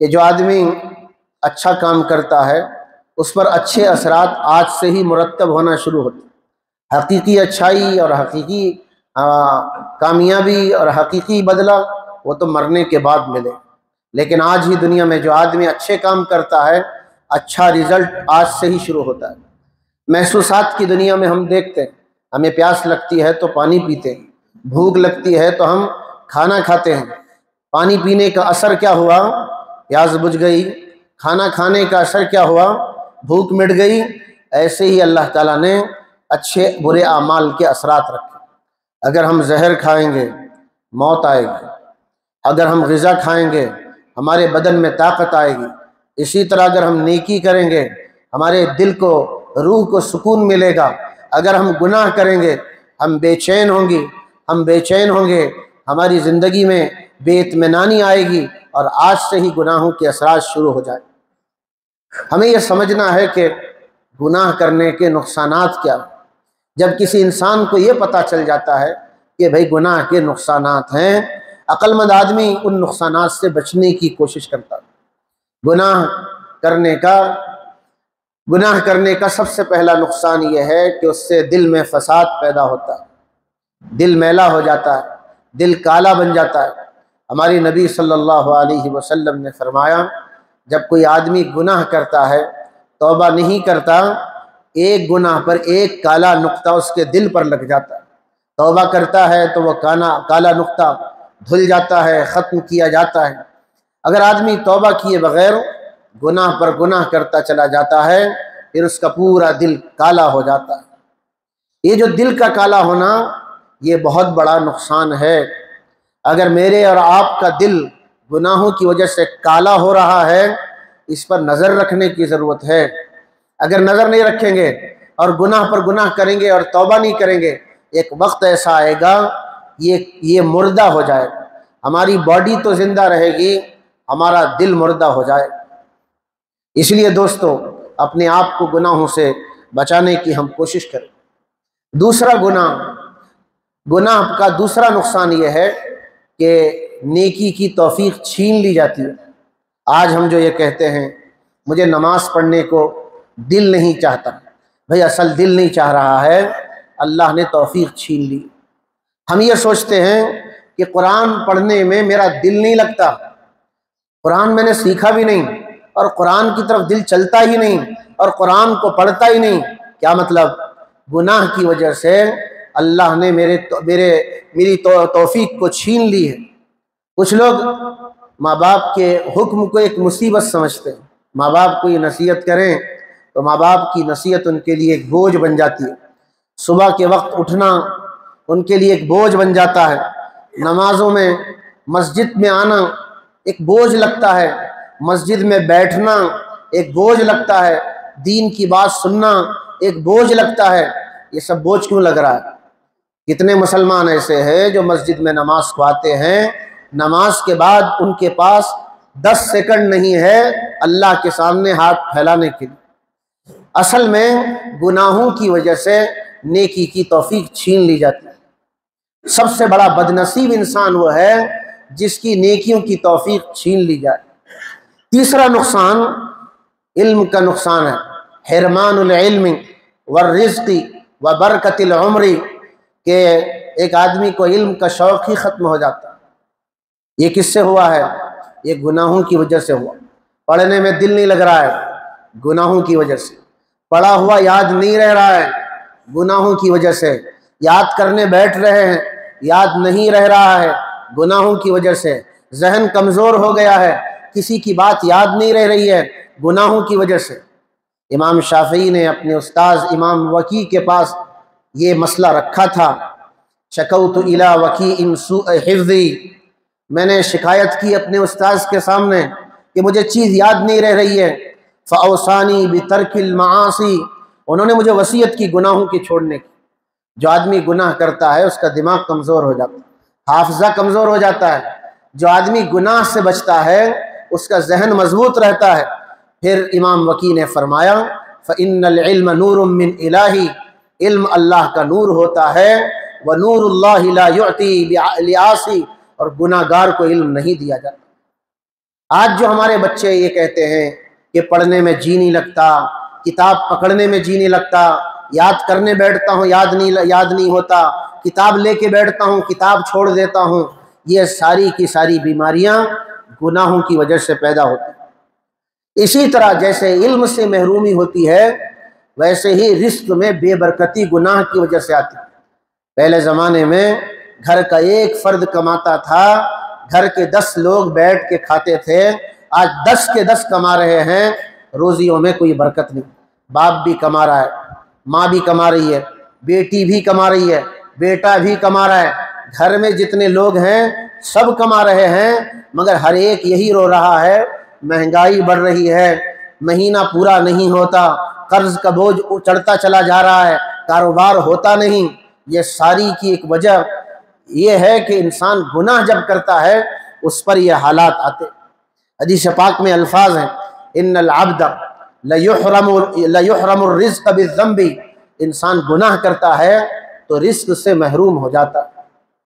کہ جو آدمی اچھا کام کرتا ہے اس پر اچھے اثرات آج سے ہی مرتب ہونا شروع ہوتے ہیں۔ حقیقی اچھائی اور حقیقی کامیابی اور حقیقی بدلہ وہ تو مرنے کے بعد ملے، لیکن آج ہی دنیا میں جو آدمی اچھے کام کرتا ہے اچھا رزلٹ آج سے ہی شروع ہوتا ہے۔ محسوسات کی دنیا میں ہم دیکھتے ہیں، ہمیں پیاس لگتی ہے تو پانی پیتے ہیں، بھوک لگتی ہے تو ہم کھانا کھاتے ہیں۔ پانی پینے کا اثر کیا ہوا؟ پیاس بجھ گئی۔ کھانا کھانے کا اثر کیا ہوا؟ بھوک مٹ گئی۔ ایسے ہی اللہ تعالیٰ نے اچھے برے اعمال کے اثرات رکھے۔ اگر ہم زہر کھائیں گے موت آئے گی، اگر ہم غذا کھائیں گے ہمارے بدن میں طاقت آئے گی، اسی طرح اگر ہم نیکی کریں گے ہمارے دل کو روح کو سکون ملے گا، اگر ہم گناہ کریں گے ہم بے چین ہوں گے، ہماری زندگی میں بے اطمینانی آئے گی اور آج سے ہی گناہوں کے اثرات شروع ہو جائیں۔ ہمیں یہ سمجھنا ہے کہ گناہ کرنے کے نقصانات کیا ہیں۔ جب کسی انسان کو یہ پتہ چل جاتا ہے کہ بھئی گناہ کے نقصانات ہیں، عقل مند آدمی ان نقصانات سے بچنے کی کوشش کرتا ہے۔ گناہ کرنے کا سب سے پہلا نقصان یہ ہے کہ اس سے دل میں فساد پیدا ہوتا ہے، دل میلا ہو جاتا ہے، دل کالا بن جاتا ہے۔ ہماری نبی صلی اللہ علیہ وسلم نے فرمایا جب کوئی آدمی گناہ کرتا ہے توبہ نہیں کرتا، ایک گناہ پر ایک کالا نقطہ اس کے دل پر لگ جاتا ہے۔ توبہ کرتا ہے تو وہ کالا نقطہ دھل جاتا ہے، ختم کیا جاتا ہے۔ اگر آدمی توبہ کیے بغیر گناہ پر گناہ کرتا چلا جاتا ہے پھر اس کا پورا دل کالا ہو جاتا ہے۔ یہ جو دل کا کالا ہونا یہ بہت بڑا نقصان ہے۔ اگر میرے اور آپ کا دل گناہوں کی وجہ سے کالا ہو رہا ہے اس پر نظر رکھنے کی ضرورت ہے۔ اگر نظر نہیں رکھیں گے اور گناہ پر گناہ کریں گے اور توبہ نہیں کریں گے، ایک وقت ایسا آئے گا یہ مردہ ہو جائے گا۔ ہماری باڈی تو زندہ رہے گی، ہمارا دل مردہ ہو جائے گا۔ اس لیے دوستو اپنے آپ کو گناہوں سے بچانے کی ہم کوشش کریں۔ دوسرا گناہ کا دوسرا نقصان یہ ہے کہ نیکی کی توفیق چھین لی جاتی ہے۔ آج ہم جو یہ کہتے ہیں مجھے نماز پڑھنے کو دل نہیں چاہتا، بھئی اصل دل نہیں چاہ رہا ہے، اللہ نے توفیق چھین لی۔ ہم یہ سوچتے ہیں کہ قرآن پڑھنے میں میرا دل نہیں لگتا، قرآن میں نے سیکھا بھی نہیں اور قرآن کی طرف دل چلتا ہی نہیں اور قرآن کو پڑھتا ہی نہیں۔ کیا مطلب؟ گناہ کی وجہ سے اللہ نے میری توفیق کو چھین لی ہے۔ کچھ لوگ ماں باپ کے حکم کو ایک مصیبت سمجھتے ہیں۔ ماں باپ کو یہ نصیحت کریں تو ماں باپ کی نصیحت ان کے لیے ایک بوجھ بن جاتی ہے۔ صبح کے وقت اٹھنا ان کے لیے ایک بوجھ بن جاتا ہے، نمازوں میں مسجد میں آنا ایک بوجھ لگتا ہے، مسجد میں بیٹھنا ایک بوجھ لگتا ہے، دین کی بات سننا ایک بوجھ لگتا ہے۔ یہ سب بوجھ کیوں لگ رہا ہے؟ کتنے مسلمان ایسے ہیں جو مسجد میں نماز کو آتے ہیں، نماز کے بعد ان کے پاس 10 سیکنڈ نہیں ہے اللہ کے سامنے ہاتھ پھیلانے کے لیے۔ اصل میں گناہوں کی وجہ سے نیکی کی توفیق چھین لی جاتی ہے۔ سب سے بڑا بدنصیب انسان وہ ہے جس کی نیکیوں کی توفیق چھین لی جائے۔ تیسرا نقصان علم کا نقصان ہے، حرمان العلم والرزق وبرکت العمر، کہ ایک آدمی کو علم کا شوق ہی ختم ہو جاتا ہے۔ یہ کس سے ہوا ہے؟ یہ گناہوں کی وجہ سے ہوا۔ پڑھنے میں دل نہیں لگ رہا ہے، گناہوں کی وجہ سے۔ پڑھا ہوا یاد نہیں رہ رہا ہے، گناہوں کی وجہ سے۔ یاد کرنے بیٹھ رہے ہیں، یاد نہیں رہ رہا ہے، گناہوں کی وجہ سے۔ ذہن کمزور ہو گیا ہے، کسی کی بات یاد نہیں رہ رہی ہے، گناہوں کی وجہ سے۔ امام شافعی نے اپنے استاذ امام وکیع کے پاس یہ مسئلہ رکھا تھا، شکوت الی وکیع سوء حفظی، میں نے شکایت کی اپنے استاذ کے سامنے کہ مجھے چیز یاد نہیں رہ رہی ہے، فاوصانی بترک المعاصی، انہوں نے مجھے وصیت کی گناہوں کی چھوڑنے کی۔ جو آدمی گناہ کرتا ہے اس کا دماغ کمزور ہو جاتا ہے، حافظہ کمزور ہو جاتا ہے۔ جو آدمی گناہ سے بچتا ہے اس کا ذہن مضبوط رہتا ہے۔ پھر امام وکیع نے فرمایا فإن العلم نور من الہی، علم اللہ کا نور ہوتا ہے، ونور اللہ لا یعطی لعاصی، اور گناہ گار کو علم نہیں دیا جاتا۔ آج جو ہمارے بچے یہ کہتے ہیں کہ پڑھنے میں جی نہیں لگتا، کتاب پکڑنے میں جی نہیں لگتا، یاد کرنے بیٹھتا ہوں یاد نہیں ہوتا، کتاب لے کے بیٹھتا ہوں کتاب چھوڑ دیتا ہوں، یہ ساری کی ساری بیماریاں گناہوں کی وجہ سے پیدا ہوتی ہیں۔ اسی طرح جیسے علم سے محرومی ہوتی ہے، ویسے ہی رزق میں بے برکتی گناہ کی وجہ سے آتی ہے۔ پہلے زمانے میں گھر کا ایک فرد کماتا تھا، گھر کے 10 لوگ بیٹھ کے کھاتے تھے، آج 10 کے 10 کما رہے ہیں، روزیوں میں کوئی برکت نہیں۔ باپ بھی کما رہا ہے، ماں بھی کما رہی ہے، بیٹی بھی کما رہی ہے، بیٹا بھی کما رہا ہے، گھر میں جتنے لوگ ہیں سب کما رہے ہیں، مگر ہر ایک یہی رو رہا ہے مہنگائی بڑھ رہی ہے، مہینہ پورا نہیں ہوتا، قرض کا بوجھ چڑھتا چلا جا رہا ہے، کاروبار ہوتا نہیں۔ یہ ساری کی ایک وجہ یہ ہے کہ انسان گناہ جب کرتا ہے اس پر یہ حالات آتے۔ حدیث پاک میں الفاظ ہیں ان العبد لیحرم الرزق بالذنب، انسان گناہ کرتا ہے تو رزق سے محروم ہو جاتا ہے۔